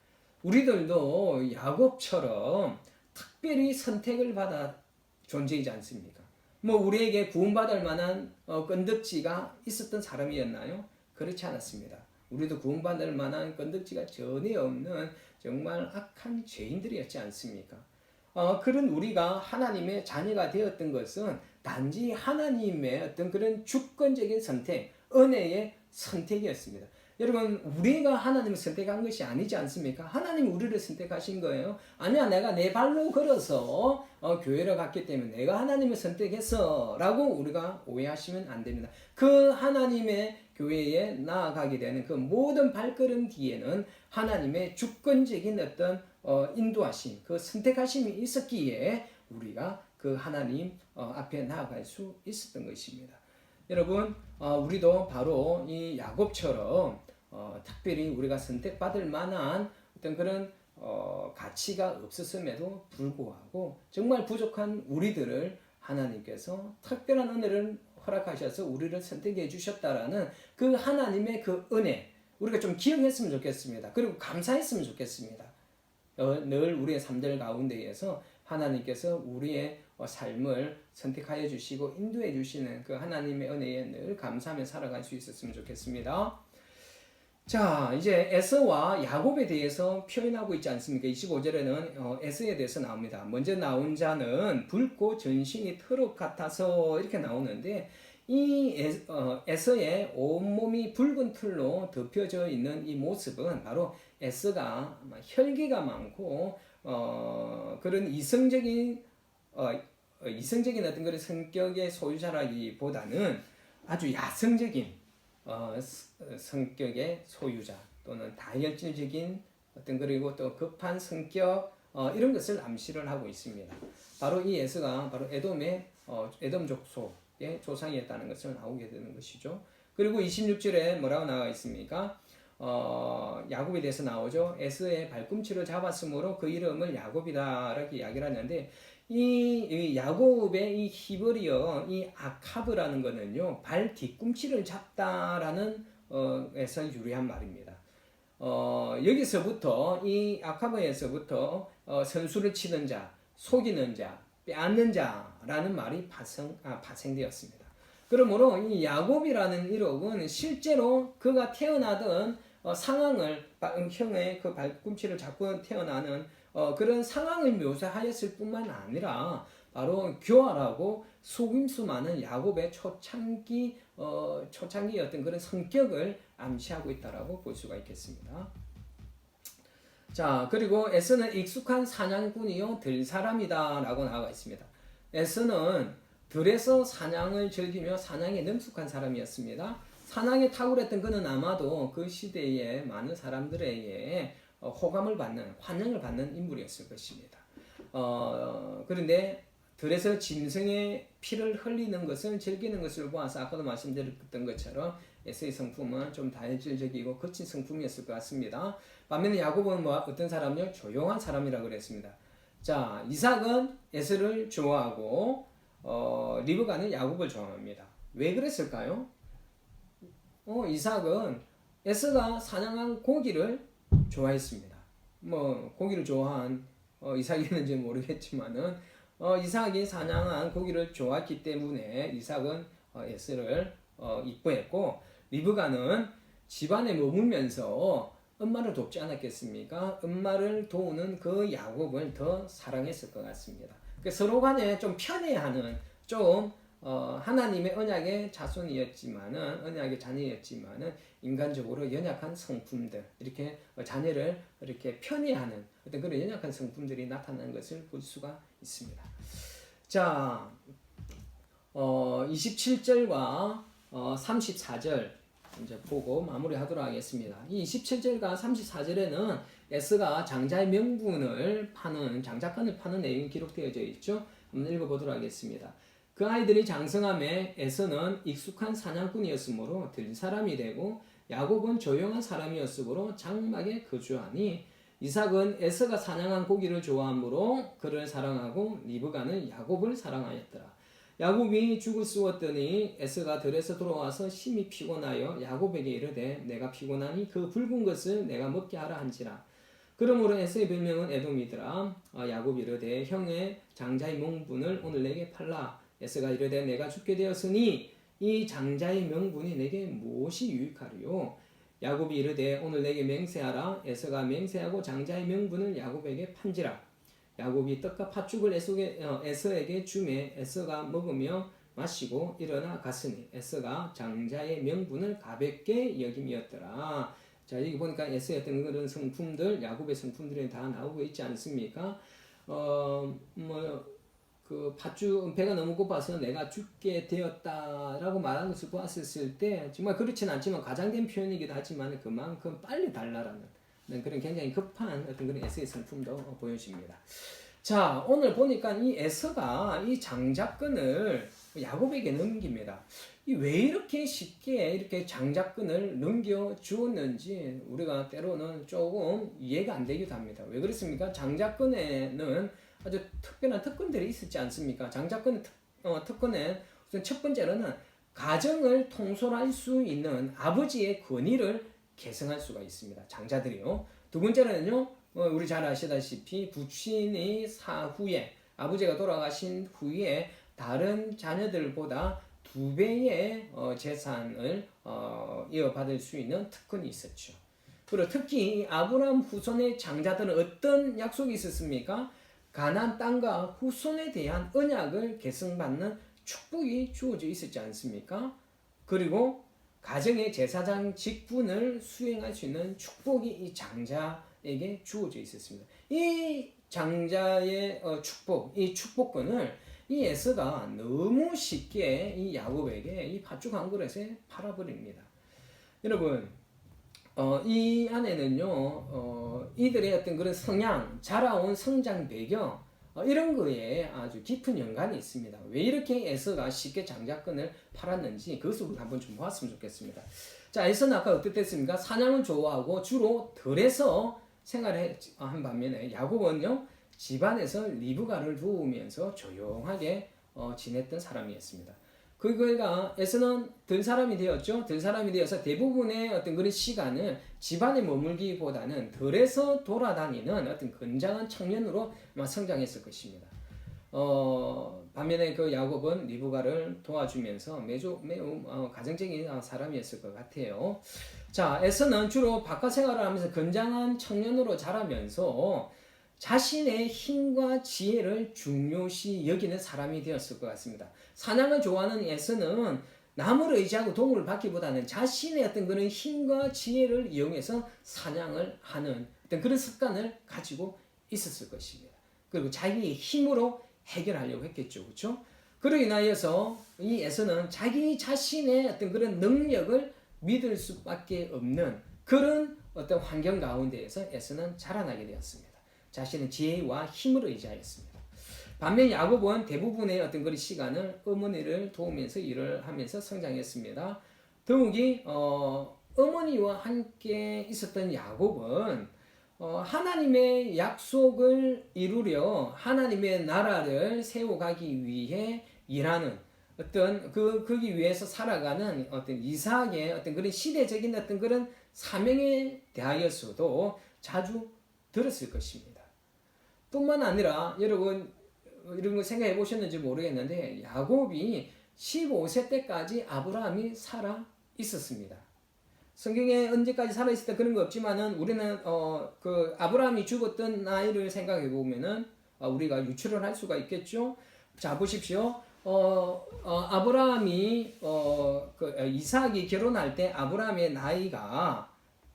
우리들도 야곱처럼 특별히 선택을 받아 존재이지 않습니까? 우리에게 구원받을 만한 건덕지가 있었던 사람이었나요? 그렇지 않았습니다. 우리도 구원받을 만한 건덕지가 전혀 없는 정말 악한 죄인들이었지 않습니까? 그런 우리가 하나님의 자녀가 되었던 것은 단지 하나님의 어떤 그런 주권적인 선택, 은혜의 선택이었습니다. 여러분, 우리가 하나님을 선택한 것이 아니지 않습니까? 하나님이 우리를 선택하신 거예요. 아니야, 내가 내 발로 걸어서 교회를 갔기 때문에 내가 하나님을 선택했어 라고 우리가 오해하시면 안 됩니다. 그 하나님의 교회에 나아가게 되는 그 모든 발걸음 뒤에는 하나님의 주권적인 어떤 인도하심, 그 선택하심이 있었기에 우리가 그 하나님 앞에 나아갈 수 있었던 것입니다. 여러분, 우리도 바로 이 야곱처럼 특별히 우리가 선택받을 만한 어떤 그런 가치가 없었음에도 불구하고 정말 부족한 우리들을 하나님께서 특별한 은혜를 허락하셔서 우리를 선택해 주셨다라는 그 하나님의 그 은혜, 우리가 좀 기억했으면 좋겠습니다. 그리고 감사했으면 좋겠습니다. 늘 우리의 삶들 가운데에서 하나님께서 우리의 삶을 선택하여 주시고 인도해 주시는 그 하나님의 은혜에 늘 감사하며 살아갈 수 있었으면 좋겠습니다. 자, 이제 에서와 야곱에 대해서 표현하고 있지 않습니까? 25절에는 에서에 대해서 나옵니다. 먼저 나온 자는 붉고 전신이 트럭 같아서 이렇게 나오는데 이 에서의 온몸이 붉은 털로 덮여져 있는 이 모습은 바로 에서가 혈기가 많고 그런 이성적인 어떤 그런 성격의 소유자라기보다는 아주 야성적인 성격의 소유자 또는 다혈질적인 어떤 그리고 또 급한 성격 이런 것을 암시를 하고 있습니다. 바로 이 에서가 바로 에돔 족속의 조상이었다는 것을 나오게 되는 것이죠. 그리고 26절에 뭐라고 나와 있습니까? 야곱에 대해서 나오죠. 에서의 발꿈치를 잡았으므로 그 이름을 야곱이다 이렇게 이야기를 하는데 이 야곱의 이 히브리어 이 아카브라는 거는요 발 뒤꿈치를 잡다라는 에서 유래한 말입니다. 여기서부터 이 아카브에서부터 선수를 치는 자, 속이는 자, 빼앗는 자라는 말이 파생되었습니다. 그러므로 이 야곱이라는 이름은 실제로 그가 태어나던 상황을 형의 그 발꿈치를 잡고 태어나는 그런 상황을 묘사하였을 뿐만 아니라 바로 교활하고 속임수 많은 야곱의 초창기의 어떤 그런 성격을 암시하고 있다라고 볼 수가 있겠습니다. 자, 그리고 에서는 익숙한 사냥꾼이요 들사람이다라고 나와 있습니다. 에서는 들에서 사냥을 즐기며 사냥에 능숙한 사람이었습니다. 사냥에 탁월했던 그는 아마도 그 시대에 많은 사람들에게 호감을 받는, 환영을 받는 인물이었을 것입니다. 그런데 들에서 짐승의 피를 흘리는 것을 즐기는 것을 보아서 아까도 말씀드렸던 것처럼 에서의 성품은 좀 다혈질적이고 거친 성품이었을 것 같습니다. 반면에 야곱은 어떤 사람이요? 조용한 사람이라고 그랬습니다. 자, 이삭은 에서를 좋아하고 리브가는 야곱을 좋아합니다. 왜 그랬을까요? 이삭은 에서가 사냥한 고기를 좋아했습니다. 고기를 좋아한 이삭이었는지 모르겠지만은 이삭이 사냥한 고기를 좋아했기 때문에 이삭은 에서를 이뻐했고 리브가는 집안에 머물면서 엄마를 돕지 않았겠습니까? 엄마를 도우는 그 야곱을 더 사랑했을 것 같습니다. 서로 간에 좀 편애하는 좀 하나님의 언약의 자손이었지만은 언약의 자녀였지만은 인간적으로 연약한 성품들 이렇게 자녀를 이렇게 편애하는 어떤 그런 연약한 성품들이 나타나는 것을 볼 수가 있습니다. 자, 27절과 34절 이제 보고 마무리하도록 하겠습니다. 이 27절과 34절에는 에스가 장자의 명분을 파는 장자권을 파는 내용이 기록되어져 있죠. 한번 읽어보도록 하겠습니다. 그 아이들이 장성함에 에서는 익숙한 사냥꾼이었으므로 들사람이 되고 야곱은 조용한 사람이었으므로 장막에 거주하니 이삭은 에서가 사냥한 고기를 좋아하므로 그를 사랑하고 리브가는 야곱을 사랑하였더라. 야곱이 죽을 쑤었더니 에서가 들에서 돌아와서 심히 피곤하여 야곱에게 이르되 내가 피곤하니 그 붉은 것을 내가 먹게 하라 한지라. 그러므로 에서의 별명은 에돔이더라. 야곱이 이르되 형의 장자의 명분을 오늘 내게 팔라. 에서가 이르되 내가 죽게 되었으니 이 장자의 명분이 내게 무엇이 유익하리요? 야곱이 이르되 오늘 내게 맹세하라. 에서가 맹세하고 장자의 명분을 야곱에게 판지라. 야곱이 떡과 팥죽을 에서에게 주매 에서가 먹으며 마시고 일어나 갔으니 에서가 장자의 명분을 가볍게 여김이었더라. 자, 여기 보니까 에서의 어떤 그런 성품들, 야곱의 성품들이 다 나오고 있지 않습니까? 그 팥죽 배가 너무 고파서 내가 죽게 되었다라고 말하는 것을 보았을 때 정말 그렇진 않지만 과장된 표현이기도 하지만 그만큼 빨리 달라라는 그런 굉장히 급한 어떤 그런 에서의 성품도 보여집니다. 자, 오늘 보니까 이 에서가 이 장자권을 야곱에게 넘깁니다. 왜 이렇게 쉽게 이렇게 장자권을 넘겨 주었는지 우리가 때로는 조금 이해가 안 되기도 합니다. 왜 그렇습니까? 장자권에는 아주 특별한 특권들이 있었지 않습니까? 장자권 특권에 우선 첫 번째로는 가정을 통솔할 수 있는 아버지의 권위를 계승할 수가 있습니다. 장자들이요. 두 번째로는요, 우리 잘 아시다시피 부친이 사후에 아버지가 돌아가신 후에 다른 자녀들보다 2배의 재산을 이어받을 수 있는 특권이 있었죠. 그리고 특히 아브라함 후손의 장자들은 어떤 약속이 있었습니까? 가나안 땅과 후손에 대한 언약을 계승받는 축복이 주어져 있었지 않습니까? 그리고 가정의 제사장 직분을 수행할 수 있는 축복이 이 장자에게 주어져 있었습니다. 이 장자의 축복, 이 축복권을 이 에서가 너무 쉽게 이 야곱에게 이 팥죽 한 그릇에 팔아버립니다. 여러분, 이 안에는요, 이들의 어떤 그런 성향, 자라온 성장 배경, 이런 거에 아주 깊은 연관이 있습니다. 왜 이렇게 에서가 쉽게 장자권을 팔았는지 그것을 한번 좀 보았으면 좋겠습니다. 자, 에서는 아까 어땠습니까? 사냥을 좋아하고 주로 들에서 생활을 한 반면에 야곱은요, 집안에서 리브가를 도우면서 조용하게 지냈던 사람이었습니다. 그가 에서는 들 사람이 되었죠. 들 사람이 되어서 대부분의 어떤 그런 시간을 집안에 머물기보다는 들에서 돌아다니는 어떤 건장한 청년으로 성장했을 것입니다. 반면에 그 야곱은 리브가를 도와주면서 매우 가정적인 사람이었을 것 같아요. 자, 에서는 주로 바깥 생활을 하면서 건장한 청년으로 자라면서 자신의 힘과 지혜를 중요시 여기는 사람이 되었을 것 같습니다. 사냥을 좋아하는 에서는 남을 의지하고 도움을 받기보다는 자신의 어떤 그런 힘과 지혜를 이용해서 사냥을 하는 어떤 그런 습관을 가지고 있었을 것입니다. 그리고 자기의 힘으로 해결하려고 했겠죠. 그렇죠? 그로 인하여서 이 에서는 자기 자신의 어떤 그런 능력을 믿을 수밖에 없는 그런 어떤 환경 가운데에서 에서는 자라나게 되었습니다. 자신의 지혜와 힘을 의지하였습니다. 반면 야곱은 대부분의 어떤 그런 시간을 어머니를 도우면서 일을 하면서 성장했습니다. 더욱이 어머니와 함께 있었던 야곱은 하나님의 약속을 이루려 하나님의 나라를 세워가기 위해 일하는 어떤 거기 위해서 살아가는 어떤 이삭의 어떤 그런 시대적인 어떤 그런 사명에 대하여서도 자주 들었을 것입니다. 뿐만 아니라 여러분 이런 거 생각해 보셨는지 모르겠는데 야곱이 15세 때까지 아브라함이 살아 있었습니다. 성경에 언제까지 살아 있었다 그런 거 없지만은 우리는 그 아브라함이 죽었던 나이를 생각해 보면은 우리가 유추를 할 수가 있겠죠. 자, 보십시오. 아브라함이 이삭이 결혼할 때 아브라함의 나이가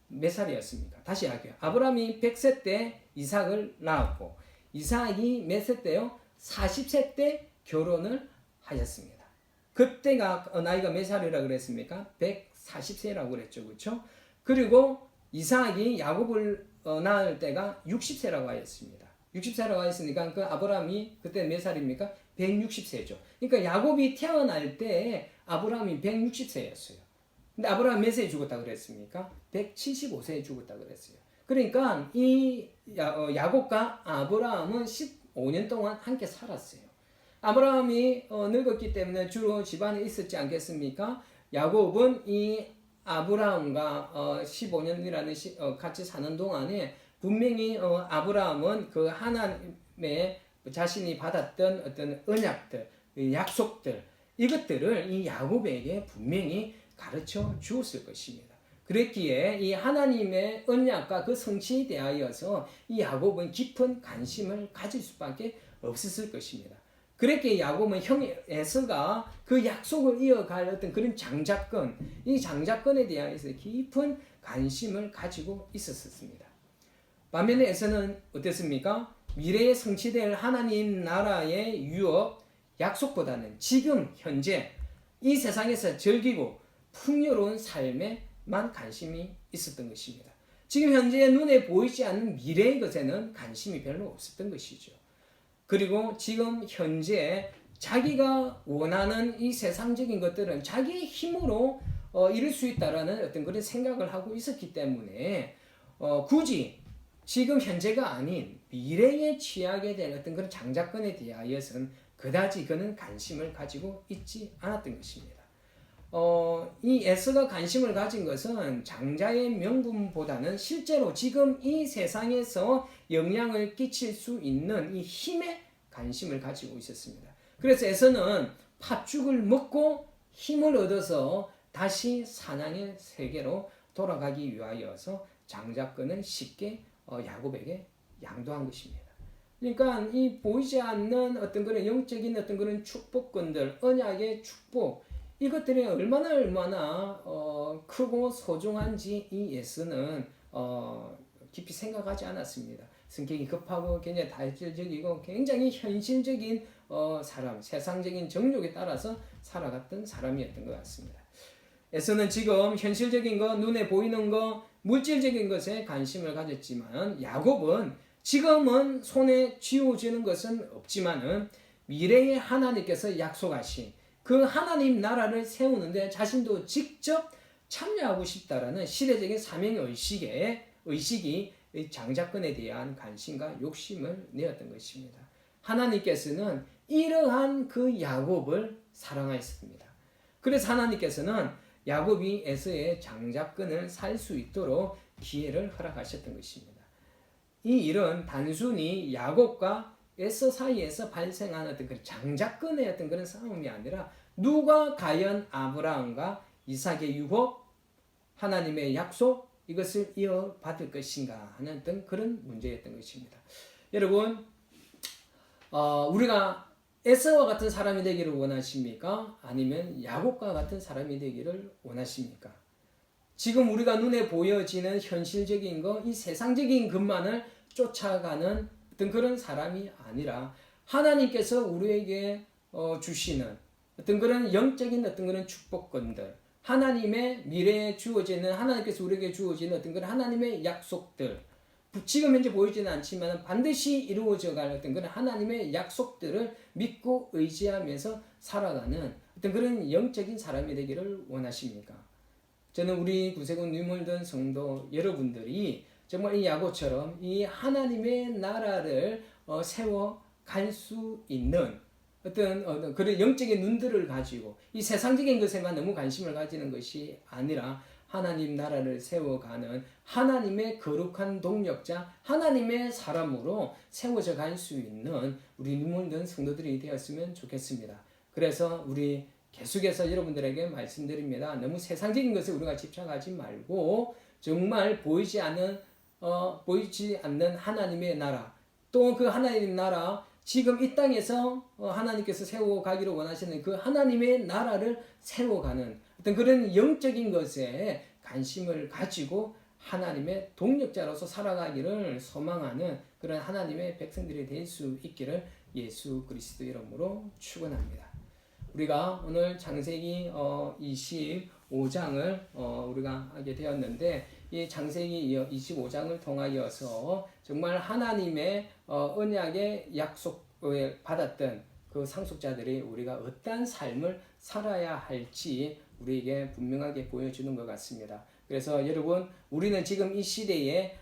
몇 살이었습니까? 다시 할게요. 아브라함이 100세 때 이삭을 낳았고 이삭이 몇 세 때요? 40세 때 결혼을 하셨습니다. 그때가 나이가 몇 살이라고 그랬습니까? 140세라고 그랬죠. 그렇죠? 그리고 이삭이 야곱을 낳을 때가 60세라고 하였습니다. 60세라고 하였으니까 그 아브라함이 그때 몇 살입니까? 160세죠. 그러니까 야곱이 태어날 때 아브라함이 160세였어요. 근데 아브라함 몇 세에 죽었다 그랬습니까? 175세에 죽었다 그랬어요. 그러니까 이 야곱과 아브라함은 15년 동안 함께 살았어요. 아브라함이 늙었기 때문에 주로 집안에 있었지 않겠습니까? 야곱은 이 아브라함과 15년이라는 같이 사는 동안에 분명히 아브라함은 그 하나님의 자신이 받았던 어떤 언약들, 약속들 이것들을 이 야곱에게 분명히 가르쳐 주었을 것입니다. 그랬기에 이 하나님의 언약과 그 성취에 대하여서 이 야곱은 깊은 관심을 가질 수밖에 없었을 것입니다. 그랬기에 야곱은 형 에서가 그 약속을 이어갈 어떤 그런 장자권, 이 장자권에 대해서 깊은 관심을 가지고 있었습니다. 반면에 에서는 어땠습니까? 미래에 성취될 하나님 나라의 유업, 약속보다는 지금 현재 이 세상에서 즐기고 풍요로운 삶에만 관심이 있었던 것입니다. 지금 현재 눈에 보이지 않는 미래의 것에는 관심이 별로 없었던 것이죠. 그리고 지금 현재 자기가 원하는 이 세상적인 것들은 자기의 힘으로 이룰 수 있다라는 어떤 그런 생각을 하고 있었기 때문에 굳이 지금 현재가 아닌 미래에 취하게 될 어떤 그런 장자권에 대하여서는 그다지 그는 관심을 가지고 있지 않았던 것입니다. 이 에서가 관심을 가진 것은 장자의 명분보다는 실제로 지금 이 세상에서 영향을 끼칠 수 있는 이 힘에 관심을 가지고 있었습니다. 그래서 에서는 팥죽을 먹고 힘을 얻어서 다시 사냥의 세계로 돌아가기 위하여서 장자권을 쉽게 야곱에게 양도한 것입니다. 그러니까 이 보이지 않는 어떤 그런 영적인 어떤 그런 축복권들, 언약의 축복 이것들이 얼마나 크고 소중한지 이 예수는 깊이 생각하지 않았습니다. 성격이 급하고 굉장히 다혈질적이고 굉장히 현실적인 사람, 세상적인 정욕에 따라서 살아갔던 사람이었던 것 같습니다. 에서는 지금 현실적인 거, 눈에 보이는 거, 물질적인 것에 관심을 가졌지만 야곱은 지금은 손에 쥐어지는 것은 없지만은 미래에 하나님께서 약속하신 그 하나님 나라를 세우는데 자신도 직접 참여하고 싶다라는 시대적인 사명 의식이 장자권에 대한 관심과 욕심을 내었던 것입니다. 하나님께서는 이러한 그 야곱을 사랑하였습니다. 그래서 하나님께서는 야곱이 에서의 장자권을 살 수 있도록 기회를 허락하셨던 것입니다. 이 일은 단순히 야곱과 에서 사이에서 발생한 어떤 그 장자권의 어떤 그런 싸움이 아니라 누가 과연 아브라함과 이삭의 유업, 하나님의 약속 이것을 이어받을 것인가 하는 어떤 그런 문제였던 것입니다. 여러분, 우리가 에서와 같은 사람이 되기를 원하십니까? 아니면 야곱과 같은 사람이 되기를 원하십니까? 지금 우리가 눈에 보여지는 현실적인 것, 이 세상적인 것만을 쫓아가는 어떤 그런 사람이 아니라 하나님께서 우리에게 주시는 어떤 그런 영적인 어떤 그런 축복권들, 하나님의 미래에 주어지는 하나님께서 우리에게 주어지는 어떤 그런 하나님의 약속들, 지금 현재 보이지는 않지만 반드시 이루어져 갈 어떤 그런 하나님의 약속들을 믿고 의지하면서 살아가는 어떤 그런 영적인 사람이 되기를 원하십니까? 저는 우리 구세군 유물든 성도 여러분들이 정말 이 야곱처럼 이 하나님의 나라를 세워 갈 수 있는 어떤 그런 영적인 눈들을 가지고 이 세상적인 것에만 너무 관심을 가지는 것이 아니라 하나님 나라를 세워가는 하나님의 거룩한 동력자, 하나님의 사람으로 세워져 갈 수 있는 우리 눈물든 성도들이 되었으면 좋겠습니다. 그래서 우리 계속해서 여러분들에게 말씀드립니다. 너무 세상적인 것에 우리가 집착하지 말고 정말 보이지 않는 하나님의 나라, 또 그 하나님 나라 지금 이 땅에서 하나님께서 세워가기를 원하시는 그 하나님의 나라를 세워가는 어떤 그런 영적인 것에 관심을 가지고 하나님의 동력자로서 살아가기를 소망하는 그런 하나님의 백성들이 될 수 있기를 예수 그리스도 이름으로 축원합니다. 우리가 오늘 창세기 25장을 우리가 하게 되었는데 이 창세기 25장을 통하여서 정말 하나님의 언약의 약속을 받았던 그 상속자들이 우리가 어떠한 삶을 살아야 할지 우리에게 분명하게 보여주는 것 같습니다. 그래서 여러분, 우리는 지금 이 시대에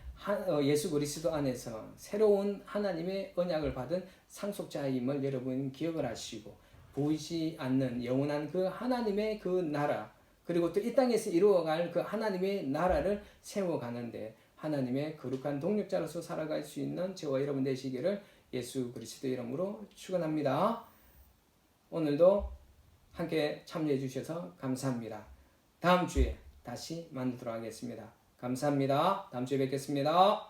예수 그리스도 안에서 새로운 하나님의 언약을 받은 상속자임을 여러분 기억을 하시고, 보이지 않는 영원한 그 하나님의 그 나라, 그리고 또 이 땅에서 이루어갈 그 하나님의 나라를 세워가는데 하나님의 거룩한 동력자로서 살아갈 수 있는 저와 여러분 되시기를 예수 그리스도 이름으로 축원합니다. 오늘도 함께 참여해 주셔서 감사합니다. 다음 주에 다시 만나도록 하겠습니다. 감사합니다. 다음 주에 뵙겠습니다.